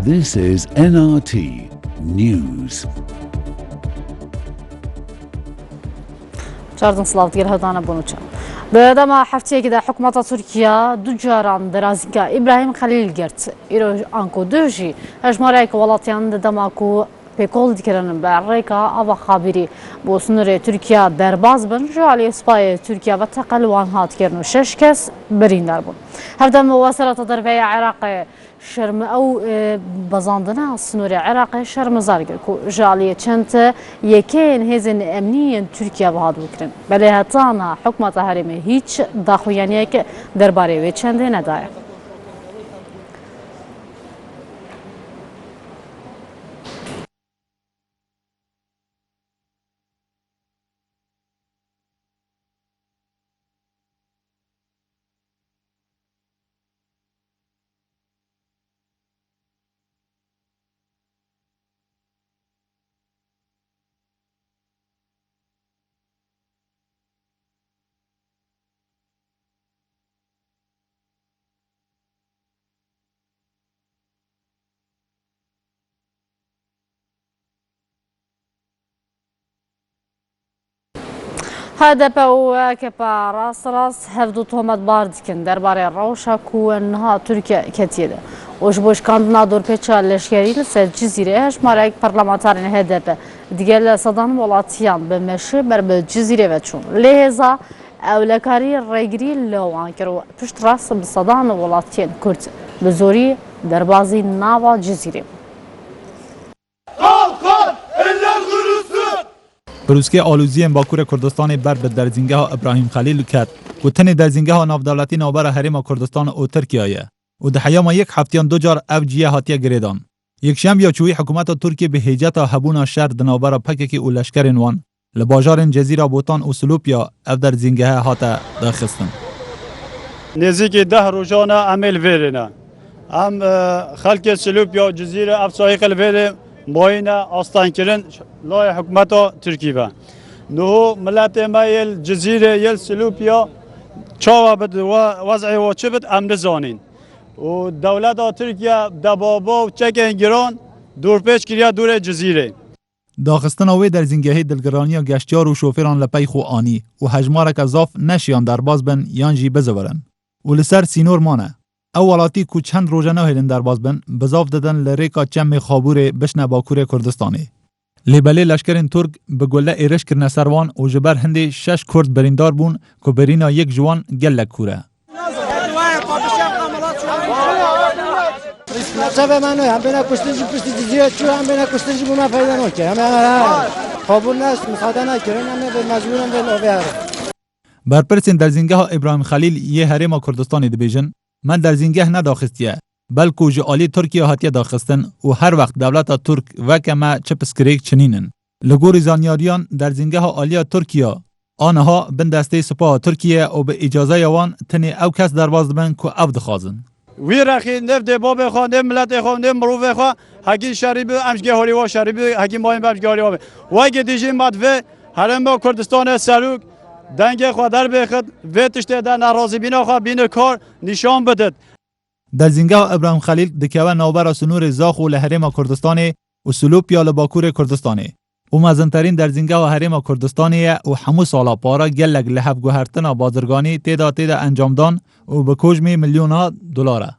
This is NRT News. چاردن سلااو دیگر هدانه بونوچا به دما هفته که در حکومت ترکیه دو جاران درازیگا ابراهیم خلیل گرت ایرو آنکو دوشی هجماره که ولاتیان دماکو پیکول دیکرن به ریکا آوا خابری با سنور ترکیه درباز بن جالی اسپای ترکیه و تقلوان هات کرنو شش کس برین در بون هفته مواصلات دربای عراق شرم او بزاندنا سنور عراق شرم زارگر کو جالی چند یکین هزین امنی ترکیه بهاد بکرن بله هتانا حکمت هرمه هیچ داخویانی که درباره و چند نداره هذا بو كبا راس هفدو تهمت باردكن درباره روشا كو انها تركيا كتيده وش بوش كاندنا دور بيتشا لشكري لسه جزيره اش مارك برلمانتارين هدف ديال صدام ولاتيان بمشي برب جزيره وچون لهذا اولكاري ريغري لو انكرو پشت راس بصدام ولاتيان كرت بزوري دربازي ناوا جزيره بروسکه آلوزی باکور کردستان بر به درزینگه ها ابراهیم خلیل کرد و تن درزینگه ها نافدولتی نوبر حریم کردستان او ترکیه و ده حیام یک هفتیان دو جار افجیه هاتیه گریدان یک شنبه یا چوی حکومت ترکیه به هیجت هبونا شهر دنوبر پککی او لشکرین وان لباجار جزیره بوتان و سلوپیا اف درزینگه هاته داخستن نزدیک 10 روزانه عمل ویرنا هم خلق سلوپیا جزیره افسایق الویره موین آستان کردن لای حکومت ترکیه نو ملت ما یل جزیره یل سلوپیا چاوا بد وضعی و چه بد امن زانین و دولت ترکیه دبابا و چکن گران دورپیچ کریا دور جزیره داخستن اوی در زنگهی دلگرانی و گشتیار و شوفران لپی خو آنی و هجمارک اضاف نشیان در باز بن یان جی بزورن و لسر سینور مانه اولاتی کو چند روزانه هلن در باز بن بزاف دادن لریکا چم خابور بشن باکور کردستانی لیبلی لشکرین ترک به گله ایرش کرنه سروان و جبر هندی 6 کرد بریندار بون که برینا یک جوان گلک کوره شب منو هم بنا کشتیجی زیاد چو هم بنا کشتیجی بونا پیدا نکه همه خابور نست مخاطه نکرن همه به مجبورم به اوه برپرسین در زنگه ها ابراهیم خلیل یه حریم کردستانی دبیجن من در زنگه نداخستیه بلکو جعالی ترکیه هاتیه داخستن و هر وقت دولت ترک وکمه چپسکریک چنینن لگوری زانیاریان در زنگه ها آلیا ترکیه آنها بن دسته سپاه ترکیه و به اجازه یوان تنی او کس در باز دبن که او دخوازن وی رخی نفت باب خوانده ملت خوانده مروف خوا حکی شریب امشگه هاری و شریب حکی مایم امشگه هاری و اگه دیجی مدفع حرم با کردستان سروک دنگ خوا در بخد و تشته در نرازی بینا خوا بین کار نشان بدد در زنگه ابراهیم خلیل دکیوه نوبر سنور زاخ و لحریم کردستانی و سلوپیا لباکور کردستانی و مزنترین در زنگه و حریم کردستانی و همو سالا پارا گلگ لحف گوهرتنا بازرگانی تیدا انجام دان و به کجمی میلیون دلاره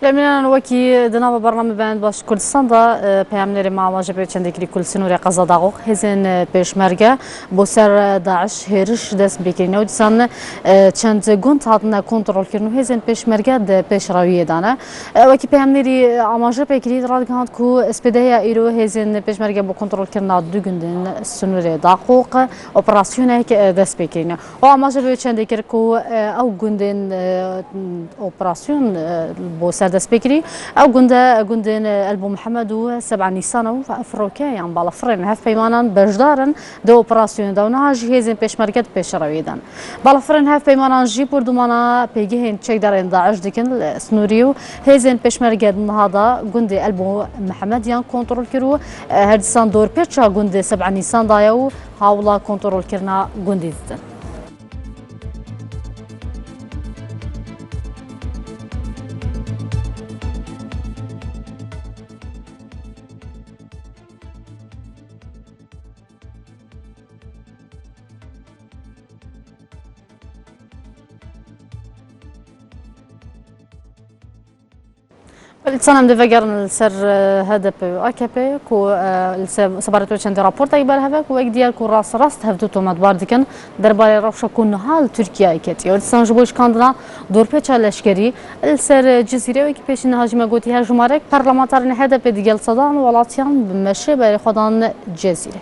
لمن وكي دنا برنامج بند باش كردستان دا پیامنری معواجه به چند کلی کل سنور قضا داغ هزین پیشمرگه بسر داعش هرش دست بکرینه و دیسان چند گونت هاتن کنترل کردن هزین پیشمرگه د پیشروی دانه وكي پیامنری معواجه بکرید راد کند کو اسپیده ایرو هزین پیشمرگه با کنترل کردن دو گندن سنور داغ اپراسیونه که دست بکرینه و معواجه به چند کلی کو او گندن اپراسیون بسر دست بکری او گندن البو محمد و 7 نیسان و افروکه یان بالافرین هف پیمانان بجدارن دو اپراسیون داونه جهیزین پیشمرگت پیش رویدن بالافرین هف پیمانان جی پردومانا پیگهین چک دارن داعش دیکن سنوریو هیزین پیشمرگت نهادا گند البو محمد یان کنترل کرو هردسان دور پیچا گند 7 نیسان دایو هاولا کنترل کرنا گندی دیدن السنة دفجرن السر هدف AKP كو سبارتو چند راپورت ای بر هفك و یک دیار کو راست هفدو تومت باردکن درباره روشا کن حال ترکیه کتی و سان جبوش کاندنا دورپیچا لشکری السر جزیره و کی پیشین هاجمه گوتی هر جمارک پارلمانترین هدف دیگل صدان ولاتیان بمشه بر خودان جزیره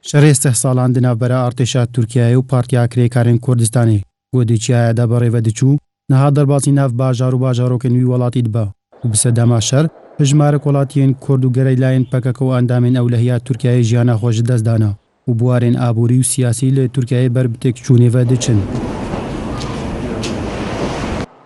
شر استحصالان دنابرا ارتشا ترکیه و پارتیا کریکارن کردستانی گودی چیایه دا باری ودچو نها درباسی ناف باجارو که نوی ولاتی دبا و بسدما شر هجمارک ولاتین کرد و گریلاین پککو اندامین اولهیه ترکیه جیانا خوش دست دانا و بوارین آبوری و سیاسی لترکیه بربتک چونه ودچن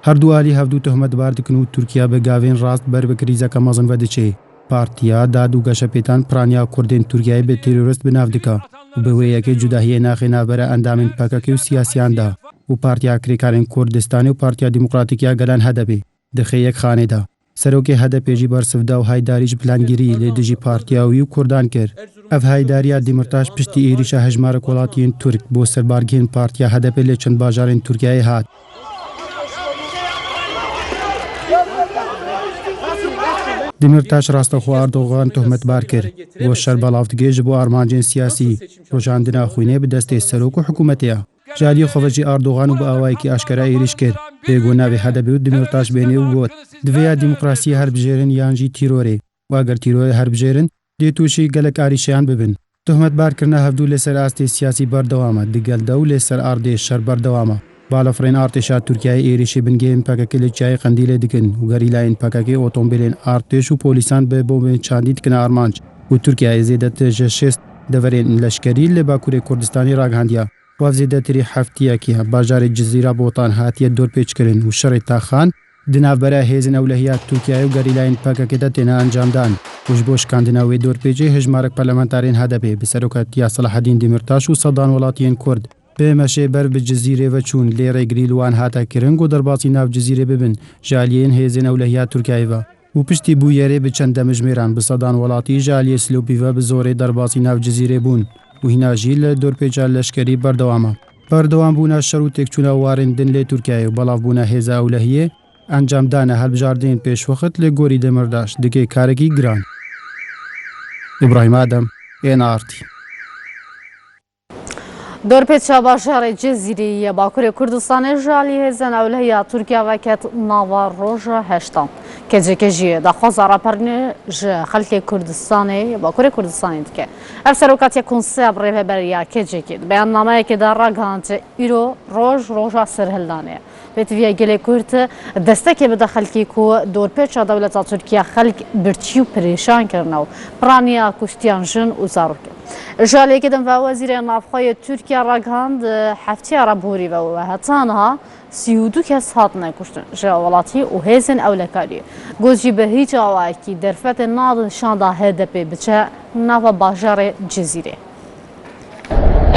هر دو آلی هفدو تهمت باردکنو ترکیه به گاوین راست بر بکریزه که مازن ودچه پارتیا داد و گشپیتان پرانیا کردین ترکیه به تروریست بناف دکا و به ویه که جداهی ناخی نابره اندامین پککی و سیاسیان دا و پارتیا کریکارن کردستانی و پارتیا دیموکراتیکیا گلان هدبی دخی یک خانه دا سروک هدب جی برسفدا و هایداریج پلانگیری لیدجی پارتیاوی و کردان کر اف هایداریا دیمرتاش پشتی ایریشا هجمار کولاتین ترک بو سربارگین پارتیا هدب لی چند باجارین ترکیه هات دیمرتاش راستخو اردوغان تهمت بار کرد و شر بلافتگی جبو آرمانجین سیاسی روشاندنا خوینه به دست سروک و حکومتیا جالی خوفجی اردوغان و با آوائی که اشکره ایریش کرد بگونا به هدبی و دیمرتاش بینه و گوت دویا دیموکراسی هر بجیرن یانجی تیروره و اگر تیروره هر بجیرن دی توشی گلک آریشیان ببن تهمت بار کرنا هفدو لسر آستی سیاسی بردوامه دیگل دو لسر آردی شر بردوامه بالافرین ارتشا ترکیه ایریشی بنگین پاککل چای قندیل دکن و گریلاین پاککی اتومبیلین ارتش و پلیسان به بوم چاندی دکن آرمانج و ترکیه زیدت جشست دورین لشکری لباکور کردستانی راگهاندیا و زیدتری هفتیه که باجار جزیره بوطان هاتیه دور پیچ کرن و شر تاخان دنابره هیزن اولهیات ترکیه و گریلاین پاککی دتنا انجام دان وجبوش کاندناوی دور پیچه هجمارک پارلمانترین هدبه بسروکاتیا صلاح الدین دیمرتاش و صدان ولاتین کرد به مشه بر به جزیره و چون لیره گریلوان هاتا کرنگ و درباسی ناف جزیره ببن جالین هیزن اولهیات ترکیه و پشتی بویره به چند مجمران بصدان ولاتی جالی سلوپی و به زور درباسی ناف جزیره بون و هینا جیل دور پیچا لشکری بردوام بونا شروع تکچونا وارن دن لی ترکیه و بلاف بونا هیزا اولهیه انجام دانه هل بجاردین پیش وقت لگوری دمرداش دکی کارکی گران ابراهیم آدم NRT دورپیچا باجار جزیره باکوری کردستان جالی هزن اولهیا ترکیه وکت ناوا روژا هشتان که جی دخواست راپرنه خلق کردستانی باکوری کردستانی دکه افسروکات یکون سب ریه بریا که بیان نامه که در راگانت ایرو روژا سرهلدانه بتویا گله کرد دسته که بده خلقی کو دورپیچا دولت ترکیه خلق برچیو پریشان کرنو پرانیا کشتیان جن و زاروک جالی که دم وزیر نافخای ترکیه راگاند هفته عربوری و هتانها 32 کس هاتنه کشتن جوالاتی و هزن اولکاری گوزی به هیچ آواکی درفت ناد شانده هدپی بچه ناف باجار جزیره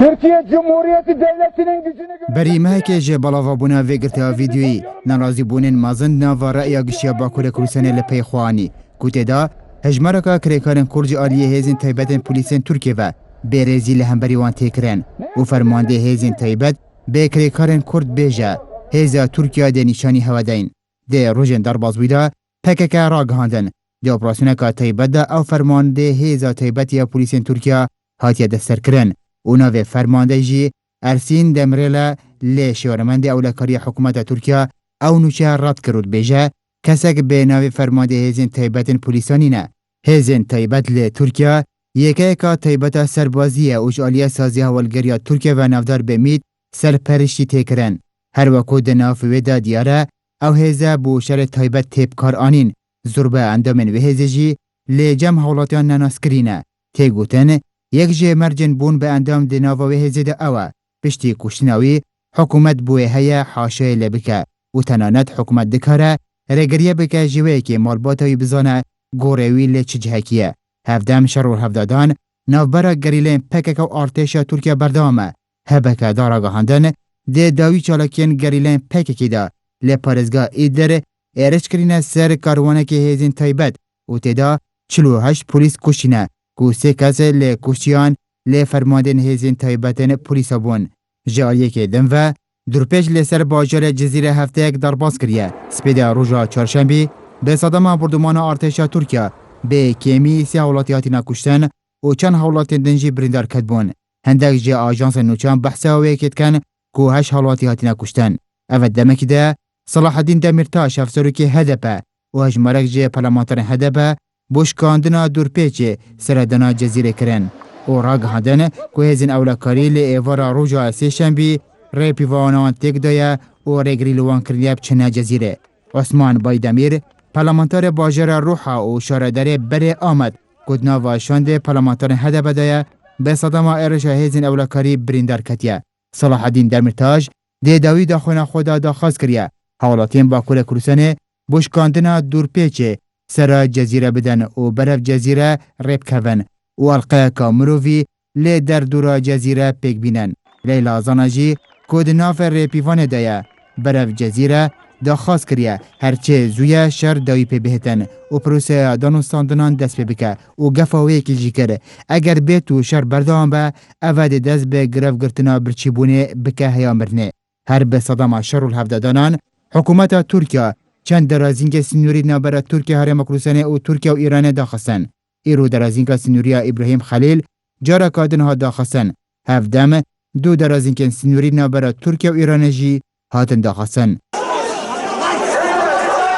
Türkiye Cumhuriyeti Devleti'nin gücünü بریمه که جه بلاوا بونا ویگرتا ویدیویی نرازی بونین مازن ناوا رأیا گشیا باکور کروسانه لپی خوانی کوته دا هجمارکا کریکارن کرج آلیه هیزن تایبتن پولیسن ترکیه و بیرزی لهمبری وان تکرن و فرمانده هیزن تایبت به کریکارن کرد بیجه هیزا ترکیه ده نشانی هودین ده روژن در بازویدا پکک راگهاندن ده اپراسیونکا تایبت ده او فرمانده هیزا تایبت یا پولیسن ترکیه هاتیه دستر کرن اونا و فرمانده جی ارسین دمریلا لی شورمند اولکاری حکومت ترکیه او نوچه رد کرد بیجه کسک به ناو فرمانده هیزن تایبتن پولیسانی نه هیزن تایبت لی ترکیه یکی که تایبت سربازی اوجالیه سازی هولگریا ترکیه و نافدار بمید سرپرشتی تکرن هر وکو دناف ویدا دیاره او هیزه بوشر تایبت تیبکار آنین زربه اندامن و هیزه جی لی جم حولاتیان نناسکرینه تیگوتن یک جه مرجن بون به اندام دناوا و هیزه ده اوه پشتی کشتناوی حکومت بوی هیا حاشای لبکه و تنانت حکومت دکاره رگریه بکه جوه که مالباتای بزانه گوروی لی چجهکیه هفدم شرور هفدادان نافبرا گریلین پکک و ارتشا ترکیه بردامه هبکه دارا گهاندن ده داوی چالاکین گریلین پککی دا لی پارزگاه ایدر ایرش کرینه سر کاروانه که هیزین تایبت و تدا 48 پولیس کشینه که 3 کس لی کشیان لی فرماندن هیزین تایبتن پولیسا بون جاریه که دم و درپیش لسر باجر جزیره هفته یک درباز کریه سپیده روژا چهارشنبه به صدام بردمان ارتشا ترکیه به کمی سی حولاتیاتی نکشتن و چند حولات دنجی بریندار کدبون هندک جه آژانس نوچان بحث هوایی کد کن که 8 حولاتیاتی نکشتن او دمکی ده صلاح الدین دمیرتاش افسرو که هدپه و هجمارک جه پارلمانتر هدپه بوشکاندنا درپیچ سردنا جزیره کرن و راگ هدن که هزین اولکاری لی ایوارا روژا سی شنبی ری پیوانوان تک دایا و ری لوان کردیب چنه جزیره عثمان بایدمیر پارلمانتر باجر روحا و شاردر بره آمد کدنا و شاند پارلمانتر هدپه دایا به صدام ارشا هزین اولکاری بریندار کتیه صلاح الدین دمیرتاش ده داوی دا خونا خدا دا خاص کریه حوالاتین باکور کروسانه بوشکاندنا دورپیچ سر جزیره بدن و برف جزیره ریب کون و القه کامرووی لی در دورا جزیره پیک بینن لیلا زانجی کود ناف ریپیوان دایا برف جزیره دا خاص کریه هرچه زویه شر داوی پی بهتن و پروسه دانستاندنان دست پی بکه و گفاوی کلجی کرده اگر بیتو شر بردان به اود دست به گرف گرتنا برچیبونه بکه هیا مرنه هر به صدام شر الهفدادانان حکومت ترکیه چند درازینگ سنوری نابرا ترکیه هرم کروسانه و ترکیه و ایران داخستن ایرو درازینگ سنوریا ابراهیم خلیل جارا کادن ها داخستن هفدم دو درازینگ سنوری نابرا ترکیه و ایران جی هاتن داخستن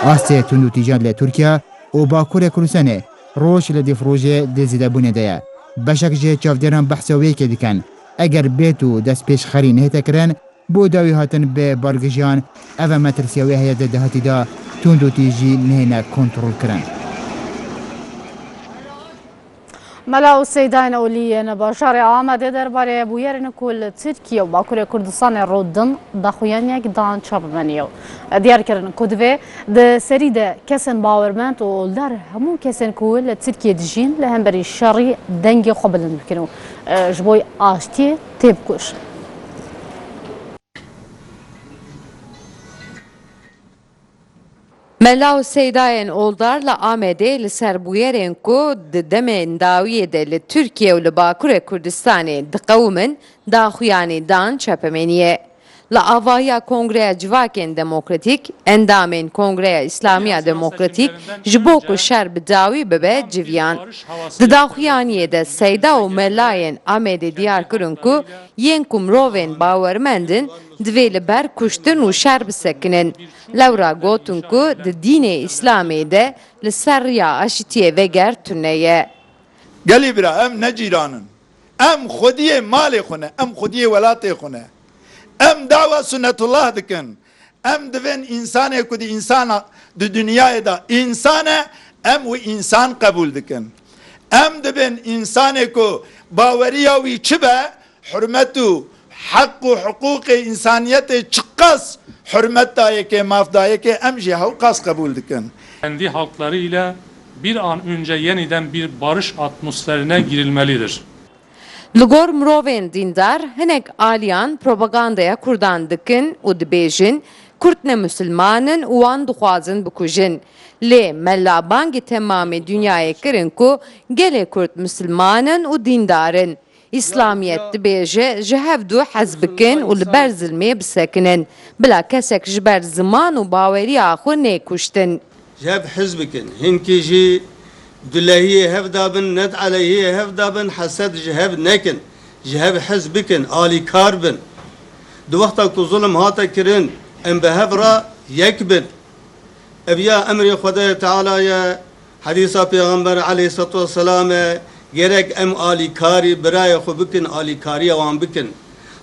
آسته تندو تیجان لی ترکیه و باکور کروسانه روش لدفروژه دزیده بونه دیا بشک جه چافدران بحثوی که دکن اگر بیتو دست پیش خری نهتا کرن بو داوی هاتن به بارگجان او مترسیوی هیت دهاتی دا تندو تیجی نهینا کنترول کرن ملا السيدان أوليين بشار آمده درباره بویرن کل ترکیه و باکور کردستان رودن دخویان یک دان چاب منیو دیار کردن کدوه ده سری ده کسن باورمند و اولدار همون کسن کل ترکیه دجین لهم بری شری دنگ خوبلن بکنو جبوی آشتی تیب کش ملاو سیداین اولدارla آمده لسربویرن کو دمن داویه de Türkiye و لباکور کردستان دقومن داخویانی دان چپمنیه La avaya Kongreya Civakên Demokratik, endamên Kongreya İslamiya Demokratik ji bo ku şer bi dawî bibe civiyan. Di daxuyaniyê de seyda û melayên Amedê diyar kirin ku yên ku mirovên bawermendin divê li ber kuştin û şer bisekinin. Lewra gotin ku di dînê İslamê de li ser riya aşitiyê veger tuneye. Gelî bira em ne cîranin. Em xwediyê malê xwe ne, em xwediyê welatê xwe ne. Em dava sünnetullah dikin. Em divin insanê ku di insana di dünyayê da insane em wî insan qebûl dikin. Em dibin insanê ku baweriya wî çi be hürmet û hak û hukûqê insaniyetê çi qas hürmet dayekê mafdayekê em jî hew qas qebûl dikin. Kendi halklarıyla bir an önce yeniden bir barış atmosferine girilmelidir. Ligor mirovên dîndar hinek aliyan propagandaya Kurdan dikin û dibêjin Kurt ne Müslümanin û wan dixwazin bikujin. Lê mella bangê temamê dünyayê kirin ku gelê Kurt Müslümanin û dîndarin. İslamiyet dibêje ji hev du hez bikin û li ber zilmê bisekinin. Bila kesek ji ber ziman û baweriya xwe nêkuştin. Ji hev hez bikin. Hinkî jî Düllehiye hev dabin, net aleyhiye hev dabin, hased ji hev nekin. Ji hev hez bikin, alikar bin. Du vakta ku zulm hata kirin, em behev ra yek bin. Evya emri Xwedaya Teala'ya, hadisa Peygamber aleyhissalatu vesselam'e, gerek em alikari biraya xwe bikin, alikariya wan bikin.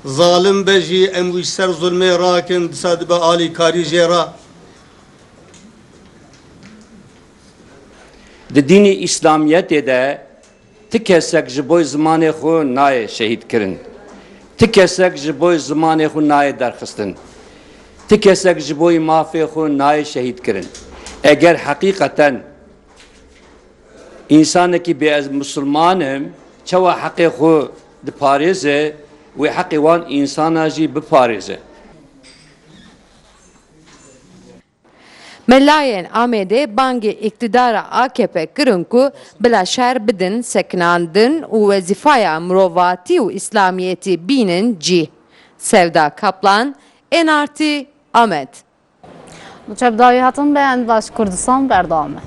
Zalim be jî em wî ser zulmê rakin, disa dibe alikari jê ra. Di dînê İslamiyetê de ti kesek ji bo zimanê xwe nayê şehîd kirin. Ti kesek ji bo zimanê xwe nayê derxistin. Ti kesek ji bo mafê xwe nayê şehîd kirin. Eger heqîqeten insanekî bê ez Müslümanim çawa heqê xwe diparêze wê heqê wan insana jî biparêze. Melayên Amedê bangê iktidara AKP kirin ku bila şer bidin, sekinandin û wezîfaya mirovatî û İslamiyetî bînin cî. Sevda Kaplan, NRT Amed. Çebdayı hatın beğen baş Kurdistan berdamı.